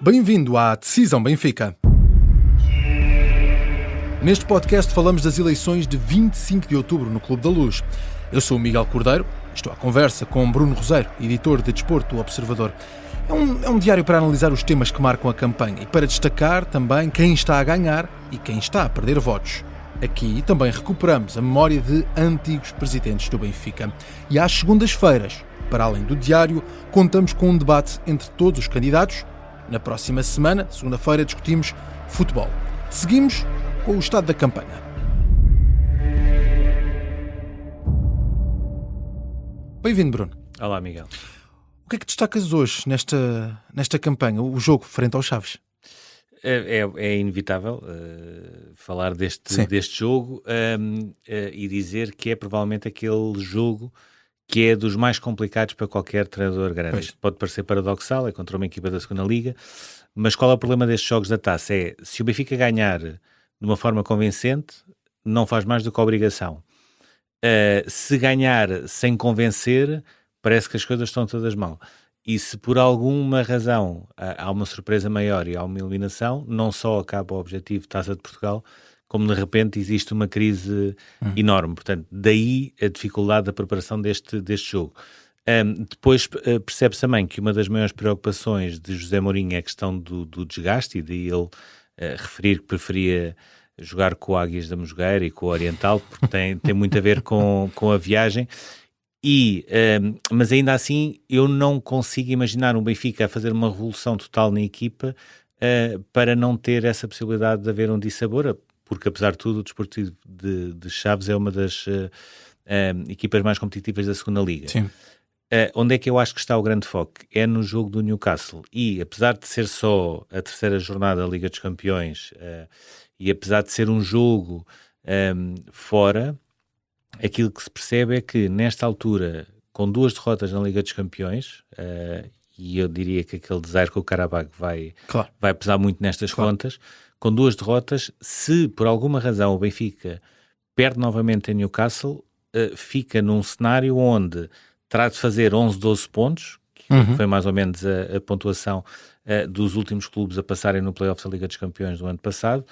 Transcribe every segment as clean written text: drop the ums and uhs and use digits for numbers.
Bem-vindo à Decisão Benfica. Neste podcast falamos das eleições de 25 de outubro no Clube da Luz. Eu sou o Miguel Cordeiro, estou à conversa com Bruno Roseiro, editor de Desporto do Observador. É um diário para analisar os temas que marcam a campanha e para destacar também quem está a ganhar e quem está a perder votos. Aqui também recuperamos a memória de antigos presidentes do Benfica. E às segundas-feiras, para além do diário, contamos com um debate entre todos os candidatos. Na próxima semana, segunda-feira, discutimos futebol. Seguimos com o estado da campanha. Bem-vindo, Bruno. Olá, Miguel. O que é que destacas hoje nesta campanha, o jogo frente aos Chaves? É inevitável falar deste jogo e dizer que é provavelmente aquele jogo que é dos mais complicados para qualquer treinador grande. Isto pode parecer paradoxal, é contra uma equipa da segunda Liga, mas qual é o problema destes jogos da Taça? É, se o Benfica ganhar de uma forma convincente, não faz mais do que a obrigação. Se ganhar sem convencer, parece que as coisas estão todas mal. E se por alguma razão há uma surpresa maior e há uma eliminação, não só acaba o objetivo de Taça de Portugal, como de repente existe uma crise enorme. Portanto, daí a dificuldade da preparação deste jogo. Depois percebe-se também que uma das maiores preocupações de José Mourinho é a questão do desgaste, e daí ele referir que preferia jogar com o Águias da Mosgueira e com o Oriental, porque tem muito a ver com a viagem. Mas ainda assim eu não consigo imaginar um Benfica a fazer uma revolução total na equipa para não ter essa possibilidade de haver um dissabor, porque apesar de tudo o Desportivo de Chaves é uma das equipas mais competitivas da segunda Liga. Sim. Onde é que eu acho que está o grande foco? É no jogo do Newcastle, e apesar de ser só a terceira jornada da Liga dos Campeões e apesar de ser um jogo fora, aquilo que se percebe é que nesta altura, com 2 derrotas na Liga dos Campeões, e eu diria que aquele desaire com o Karabakh vai pesar muito nestas contas, com 2 derrotas, se por alguma razão o Benfica perde novamente em Newcastle, fica num cenário onde terá de fazer 11, 12 pontos, que foi mais ou menos a pontuação dos últimos clubes a passarem no play-off da Liga dos Campeões do ano passado,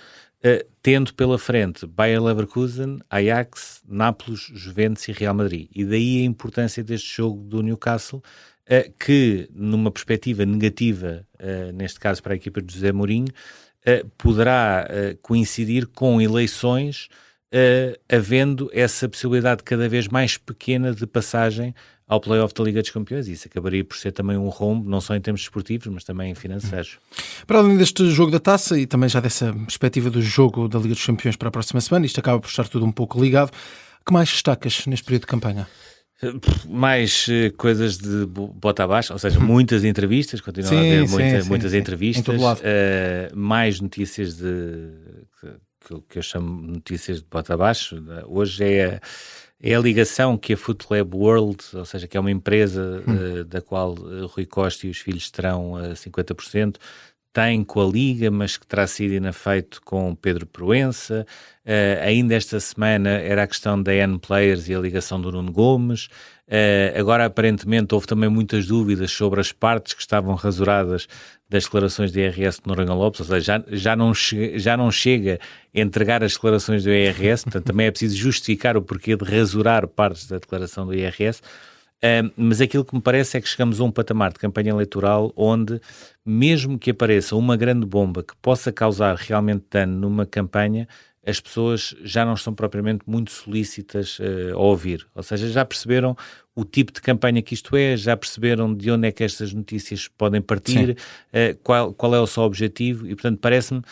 tendo pela frente Bayer Leverkusen, Ajax, Nápoles, Juventus e Real Madrid. E daí a importância deste jogo do Newcastle, que numa perspectiva negativa, neste caso para a equipa de José Mourinho, poderá coincidir com eleições, havendo essa possibilidade cada vez mais pequena de passagem ao play-off da Liga dos Campeões. Isso acabaria por ser também um rombo, não só em termos desportivos, mas também financeiros. Para além deste jogo da Taça e também já dessa perspectiva do jogo da Liga dos Campeões para a próxima semana, isto acaba por estar tudo um pouco ligado, o que mais destacas neste período de campanha? Mais coisas de bota abaixo, ou seja, muitas entrevistas, continuam a haver muitas entrevistas, em todo lado. Mais notícias que eu chamo notícias de bota abaixo. Hoje é a ligação que a Footlab World, ou seja, que é uma empresa da qual Rui Costa e os filhos terão 50%, tem com a Liga, mas que terá sido feito com Pedro Proença. Ainda esta semana era a questão da N Players e a ligação do Nuno Gomes. Agora, aparentemente, houve também muitas dúvidas sobre as partes que estavam rasuradas das declarações do IRS de Noronha Lopes, ou seja, já não chega a entregar as declarações do IRS, portanto também é preciso justificar o porquê de rasurar partes da declaração do IRS. Mas aquilo que me parece é que chegamos a um patamar de campanha eleitoral onde, mesmo que apareça uma grande bomba que possa causar realmente dano numa campanha, as pessoas já não estão propriamente muito solícitas a ouvir. Ou seja, já perceberam o tipo de campanha que isto é, já perceberam de onde é que estas notícias podem partir, qual é o seu objetivo, e portanto parece-me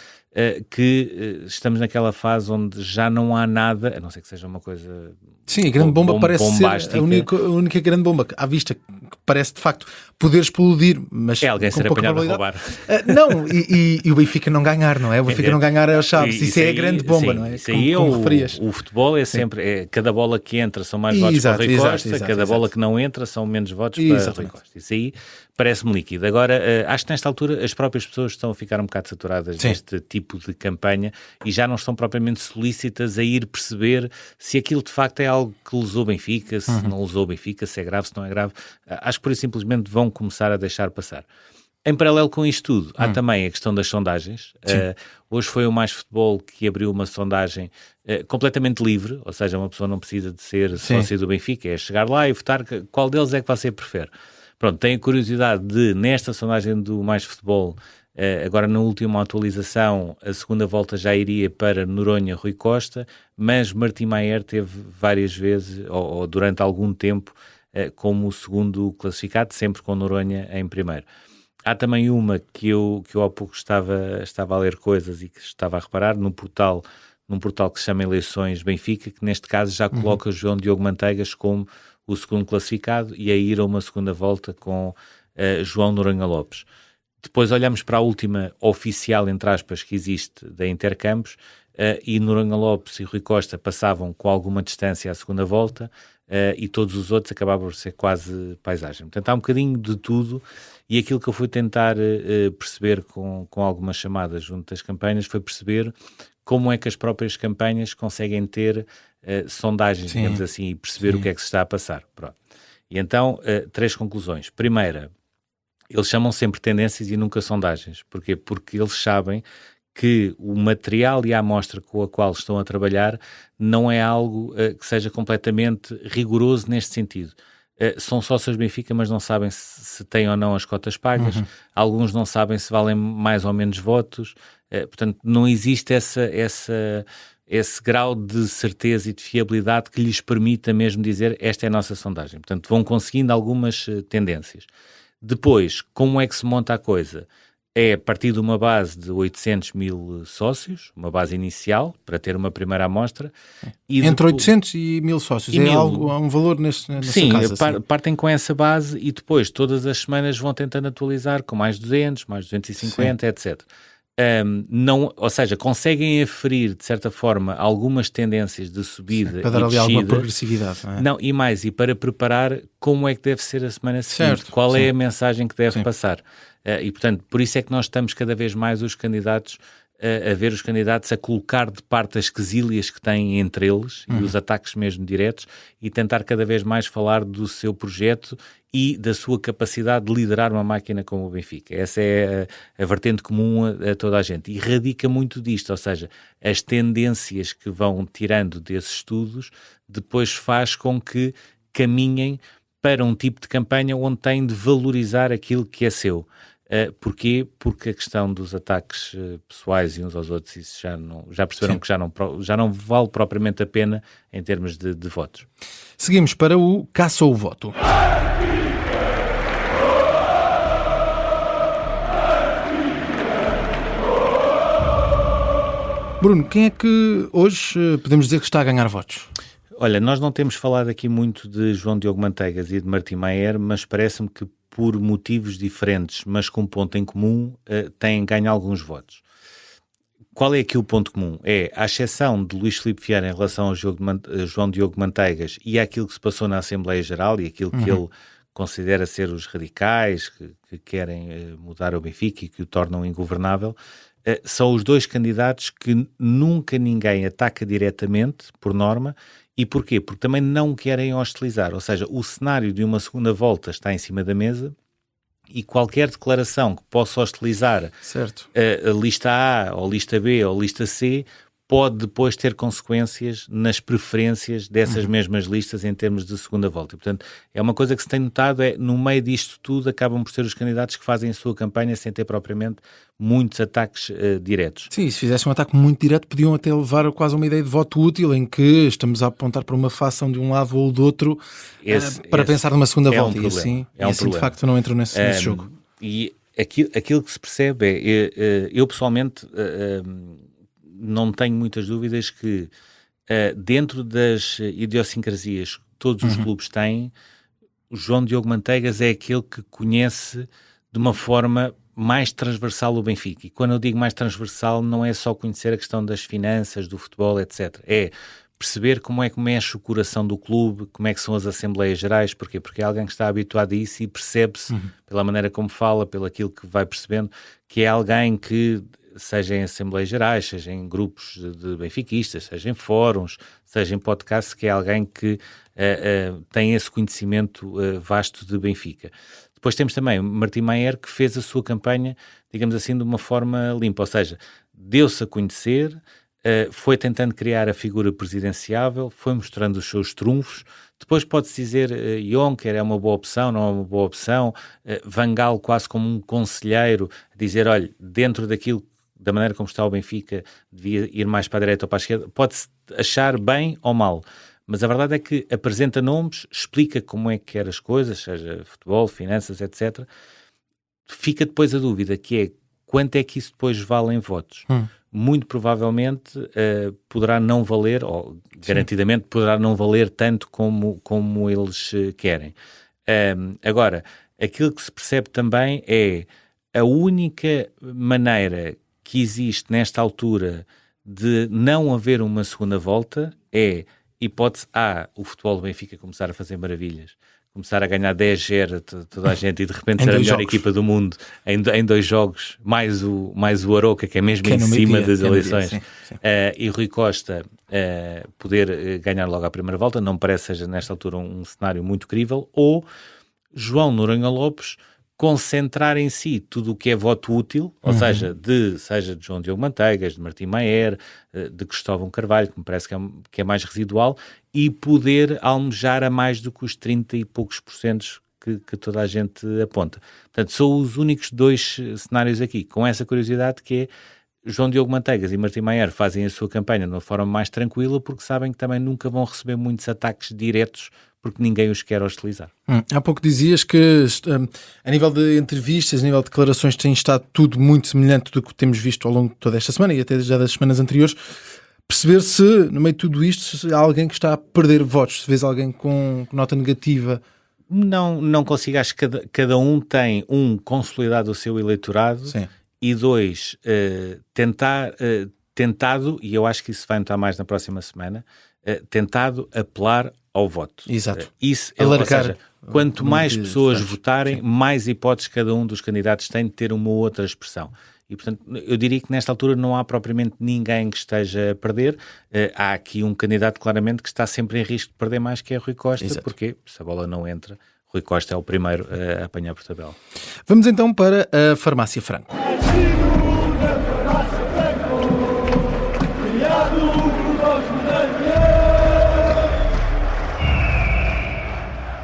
que estamos naquela fase onde já não há nada, a não ser que seja uma coisa... Sim, a grande bomba parece ser a única grande bomba à vista, que parece de facto poder explodir, mas é alguém ser apanhado a roubar. Não, e o Benfica não ganhar, não é? O Benfica não ganhar aos Chaves, isso é a grande bomba, não é? Isso aí o futebol é sempre, cada bola que entra são mais votos para Rui Costa, cada bola que não entra são menos votos para Rui Costa. Isso aí parece-me líquido. Agora, acho que nesta altura as próprias pessoas estão a ficar um bocado saturadas deste tipo de campanha e já não estão propriamente solícitas a ir perceber se aquilo de facto é algo que lesou o Benfica, se não lesou o Benfica, se é grave, se não é grave. Acho que por isso simplesmente vão começar a deixar passar. Em paralelo com isto tudo, há também a questão das sondagens. Hoje foi o Mais Futebol que abriu uma sondagem completamente livre, ou seja, uma pessoa não precisa de ser sócio do Benfica, é chegar lá e votar qual deles é que você prefere. Pronto, tenho a curiosidade de, nesta sondagem do Mais Futebol, agora na última atualização, a segunda volta já iria para Noronha, Rui Costa, mas Martim Maier teve várias vezes, ou durante algum tempo, como o segundo classificado, sempre com Noronha em primeiro. Há também uma que eu há pouco estava a ler coisas e que estava a reparar num portal que se chama Eleições Benfica, que neste caso já coloca João Diogo Manteigas como o segundo classificado e a ir a uma segunda volta com João Noronha Lopes. Depois olhamos para a última oficial, entre aspas, que existe da Intercampos, e Noronha Lopes e Rui Costa passavam com alguma distância à segunda volta, e todos os outros acabavam por ser quase paisagem. Portanto, há um bocadinho de tudo, e aquilo que eu fui tentar perceber com algumas chamadas junto das campanhas foi perceber como é que as próprias campanhas conseguem ter sondagens, digamos assim, e perceber o que é que se está a passar. Pronto. E então, 3 conclusões. Primeira, eles chamam sempre tendências e nunca sondagens. Porquê? Porque eles sabem que o material e a amostra com a qual estão a trabalhar não é algo que seja completamente rigoroso neste sentido. São sócios Benfica, mas não sabem se têm ou não as cotas pagas. Alguns não sabem se valem mais ou menos votos. Portanto, não existe esse grau de certeza e de fiabilidade que lhes permita mesmo dizer esta é a nossa sondagem. Portanto, vão conseguindo algumas tendências. Depois, como é que se monta a coisa? É a partir de uma base de 800 mil sócios, uma base inicial, para ter uma primeira amostra. E entre 800 e 1000 sócios, há um valor nessa casa? Sim, partem com essa base e depois todas as semanas vão tentando atualizar com mais 200, mais 250, etc. Ou seja, conseguem aferir, de certa forma, algumas tendências de subida para dar ali alguma progressividade. E para preparar como é que deve ser a semana seguinte, qual é a mensagem que deve passar. E, portanto, por isso é que nós estamos cada vez mais os candidatos a ver os candidatos a colocar de parte as quesílias que têm entre eles e os ataques mesmo diretos e tentar cada vez mais falar do seu projeto e da sua capacidade de liderar uma máquina como o Benfica. Essa é a vertente comum a toda a gente. E radica muito disto, ou seja, as tendências que vão tirando desses estudos depois faz com que caminhem para um tipo de campanha onde têm de valorizar aquilo que é seu. Porquê? Porque a questão dos ataques pessoais e uns aos outros, isso já perceberam que já não vale propriamente a pena em termos de votos. Seguimos para o Caça ou Voto. Bruno, quem é que hoje podemos dizer que está a ganhar votos? Olha, nós não temos falado aqui muito de João Diogo Manteigas e de Martim Maier, mas parece-me que por motivos diferentes, mas com um ponto em comum, têm ganho alguns votos. Qual é aqui o ponto comum? É a exceção de Luís Filipe Vieira em relação ao João Diogo Manteigas e àquilo que se passou na Assembleia Geral e aquilo que ele considera ser os radicais que querem mudar o Benfica e que o tornam ingovernável. São os 2 candidatos que nunca ninguém ataca diretamente, por norma. E porquê? Porque também não querem hostilizar, ou seja, o cenário de uma segunda volta está em cima da mesa e qualquer declaração que possa hostilizar a lista A, ou lista B, ou lista C, pode depois ter consequências nas preferências dessas mesmas listas em termos de segunda volta. E, portanto, é uma coisa que se tem notado, no meio disto tudo, acabam por ser os candidatos que fazem a sua campanha sem ter propriamente muitos ataques diretos. Sim, se fizessem um ataque muito direto, podiam até levar quase uma ideia de voto útil, em que estamos a apontar para uma facção de um lado ou do outro para pensar numa segunda volta. E assim, de facto, não entro nesse jogo. E aquilo que se percebe é, eu pessoalmente não tenho muitas dúvidas que dentro das idiosincrasias que todos os clubes têm, o João Diogo Manteigas é aquele que conhece de uma forma mais transversal o Benfica. E quando eu digo mais transversal, não é só conhecer a questão das finanças, do futebol, etc. É perceber como é que mexe o coração do clube, como é que são as Assembleias Gerais. Porquê? Porque é alguém que está habituado a isso e percebe-se, pela maneira como fala, pelo aquilo que vai percebendo, que é alguém que, seja em Assembleias Gerais, seja em grupos de benfiquistas, seja em fóruns, seja em podcasts, que é alguém que tem esse conhecimento vasto de Benfica. Depois temos também o Martim Maier, que fez a sua campanha, digamos assim, de uma forma limpa, ou seja, deu-se a conhecer, foi tentando criar a figura presidenciável, foi mostrando os seus trunfos. Depois pode-se dizer Juncker é uma boa opção, não é uma boa opção, Van Gaal quase como um conselheiro, dizer, olha, dentro daquilo, da maneira como está o Benfica, devia ir mais para a direita ou para a esquerda, pode-se achar bem ou mal, mas a verdade é que apresenta nomes, explica como é que quer as coisas, seja futebol, finanças, etc. Fica depois a dúvida, que é quanto é que isso depois vale em votos. Muito provavelmente poderá não valer, ou garantidamente poderá não valer tanto como eles querem. Agora, aquilo que se percebe também é a única maneira que existe nesta altura de não haver uma segunda volta é hipótese A, o futebol do Benfica começar a fazer maravilhas, começar a ganhar 10-0 toda a gente e de repente ser a melhor equipa do mundo em 2 jogos, mais o Aroca, que é mesmo que em cima das eleições, sim. E Rui Costa poder ganhar logo à primeira volta, não me parece seja nesta altura um cenário muito crível, ou João Noronha Lopes concentrar em si tudo o que é voto útil, ou seja de João Diogo Manteigas, de Martim Maier, de Cristóvão Carvalho, que me parece que é mais residual, e poder almejar a mais do que os 30 e poucos % que toda a gente aponta. Portanto, são os únicos 2 cenários aqui, com essa curiosidade que é João Diogo Manteigas e Martim Maier fazem a sua campanha de uma forma mais tranquila porque sabem que também nunca vão receber muitos ataques diretos porque ninguém os quer hostilizar. Há pouco dizias que a nível de entrevistas, a nível de declarações, tem estado tudo muito semelhante do que temos visto ao longo de toda esta semana e até já das semanas anteriores. Perceber se, no meio de tudo isto, há alguém que está a perder votos, se vês alguém com nota negativa. Não consigo, acho que cada um tem consolidado o seu eleitorado. Sim. E 2, tentado, e eu acho que isso vai notar mais na próxima semana, tentado apelar ao voto. Exato. Isso é, ou seja, quanto mais pessoas votarem, mais hipóteses cada um dos candidatos tem de ter uma outra expressão. E, portanto, eu diria que nesta altura não há propriamente ninguém que esteja a perder. Há aqui um candidato claramente que está sempre em risco de perder mais, que é Rui Costa. Exato. Porque se a bola não entra, Rui Costa é o primeiro a apanhar por tabela. Vamos então para a Farmácia Franco.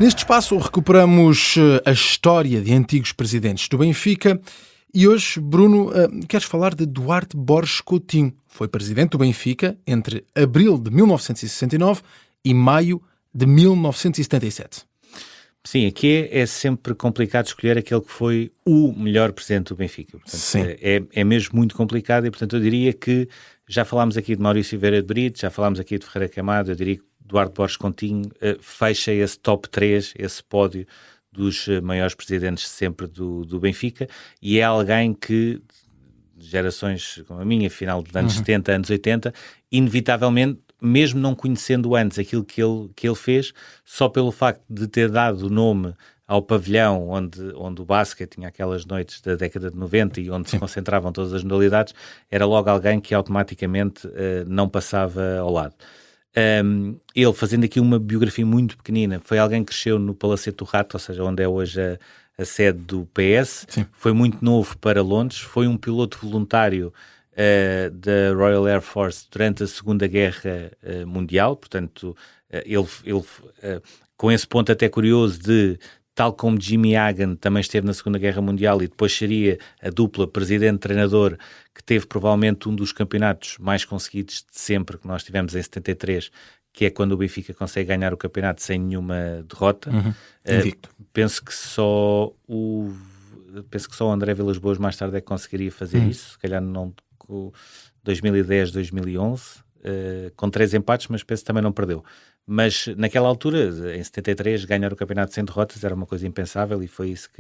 Neste espaço recuperamos a história de antigos presidentes do Benfica e hoje, Bruno, queres falar de Duarte Borges Coutinho. Foi presidente do Benfica entre abril de 1969 e maio de 1977. Sim, aqui é sempre complicado escolher aquele que foi o melhor presidente do Benfica. Portanto, sim. É mesmo muito complicado e, portanto, eu diria que já falámos aqui de Maurício Vieira de Brito, já falámos aqui de Ferreira Camado, eu diria que Duarte Borges Coutinho fecha esse top 3, esse pódio dos maiores presidentes sempre do Benfica, e é alguém que, gerações como a minha, final dos anos 70, anos 80, inevitavelmente, mesmo não conhecendo antes aquilo que ele fez, só pelo facto de ter dado o nome ao pavilhão onde o basquete tinha aquelas noites da década de 90 e onde se concentravam todas as modalidades, era logo alguém que automaticamente não passava ao lado. Ele, fazendo aqui uma biografia muito pequenina, foi alguém que cresceu no Palacete do Rato, ou seja, onde é hoje a sede do PS. Sim. Foi muito novo para Londres, foi um piloto voluntário da Royal Air Force durante a Segunda Guerra Mundial, portanto, ele com esse ponto até curioso de, tal como Jimmy Hagan também esteve na Segunda Guerra Mundial e depois seria a dupla presidente-treinador que teve provavelmente um dos campeonatos mais conseguidos de sempre que nós tivemos em 73, que é quando o Benfica consegue ganhar o campeonato sem nenhuma derrota. Penso que só o André Vilas Boas mais tarde é que conseguiria fazer isso, se calhar não 2010, 2011, com 3 empates, mas penso que também não perdeu. Mas naquela altura, em 73, ganhar o campeonato sem derrotas era uma coisa impensável e foi isso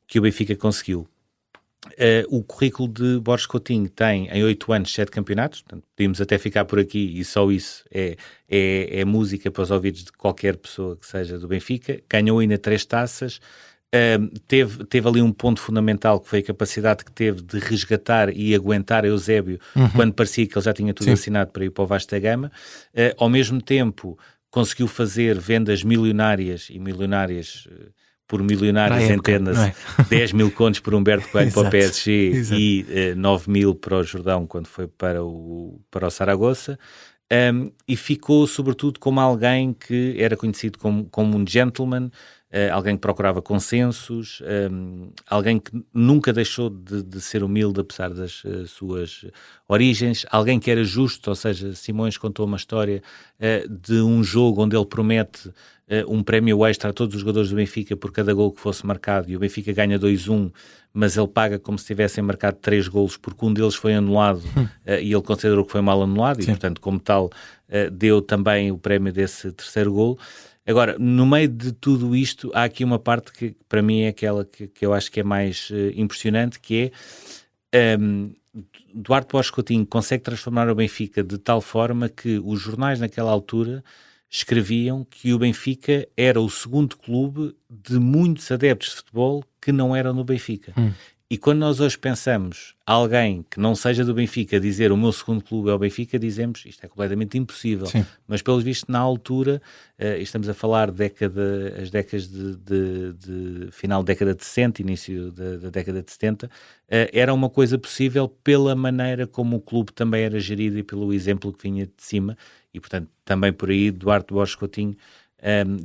que o Benfica conseguiu. O currículo de Borges Coutinho tem, em 8 anos, 7 campeonatos, portanto, podíamos até ficar por aqui e só isso é música para os ouvidos de qualquer pessoa que seja do Benfica. Ganhou ainda 3 taças. Teve ali um ponto fundamental que foi a capacidade que teve de resgatar e aguentar Eusébio quando parecia que ele já tinha tudo assinado para ir para o Vasco da Gama. Ao mesmo tempo conseguiu fazer vendas milionárias por milionários entenda-se, 10 mil contos por Humberto Coelho para o PSG e 9 mil para o Jordão quando foi para o Saragossa. E ficou sobretudo como alguém que era conhecido como um gentleman, alguém que procurava consensos, alguém que nunca deixou de ser humilde apesar das suas origens, alguém que era justo, ou seja, Simões contou uma história de um jogo onde ele promete um prémio extra a todos os jogadores do Benfica por cada gol que fosse marcado, e o Benfica ganha 2-1, mas ele paga como se tivessem marcado 3 golos, porque um deles foi anulado e ele considerou que foi mal anulado. Sim. E portanto, como tal, deu também o prémio desse terceiro golo. Agora, no meio de tudo isto, há aqui uma parte que para mim é aquela que eu acho que é mais impressionante, que é Duarte Borges Coutinho consegue transformar o Benfica de tal forma que os jornais naquela altura escreviam que o Benfica era o segundo clube de muitos adeptos de futebol que não eram no Benfica. E quando nós hoje pensamos alguém que não seja do Benfica dizer o meu segundo clube é o Benfica, dizemos isto é completamente impossível. Sim. Mas pelos vistos na altura, estamos a falar as décadas de final da década de 60, início da década de 70, era uma coisa possível pela maneira como o clube também era gerido e pelo exemplo que vinha de cima. E portanto também por aí Duarte Borges Coutinho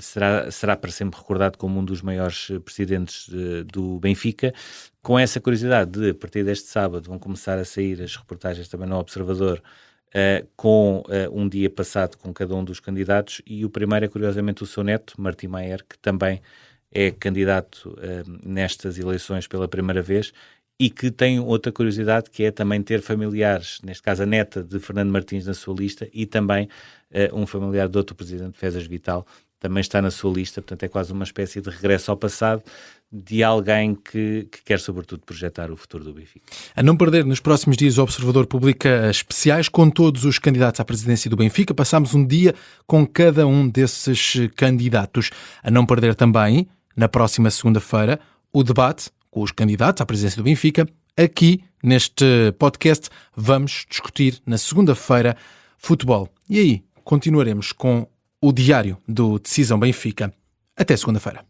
será para sempre recordado como um dos maiores presidentes do Benfica, com essa curiosidade de, a partir deste sábado, vão começar a sair as reportagens também no Observador, com um dia passado com cada um dos candidatos, e o primeiro é curiosamente o seu neto, Martim Maier, que também é candidato nestas eleições pela primeira vez, e que tem outra curiosidade, que é também ter familiares, neste caso a neta de Fernando Martins na sua lista, e também um familiar de outro presidente, Fezas Vital, também está na sua lista. Portanto é quase uma espécie de regresso ao passado de alguém que quer sobretudo projetar o futuro do Benfica. A não perder, nos próximos dias o Observador publica especiais com todos os candidatos à presidência do Benfica. Passámos um dia com cada um desses candidatos. A não perder também, na próxima segunda-feira, o debate com os candidatos à presidência do Benfica. Aqui, neste podcast, vamos discutir na segunda-feira futebol. E aí, continuaremos com o diário do Decisão Benfica. Até segunda-feira.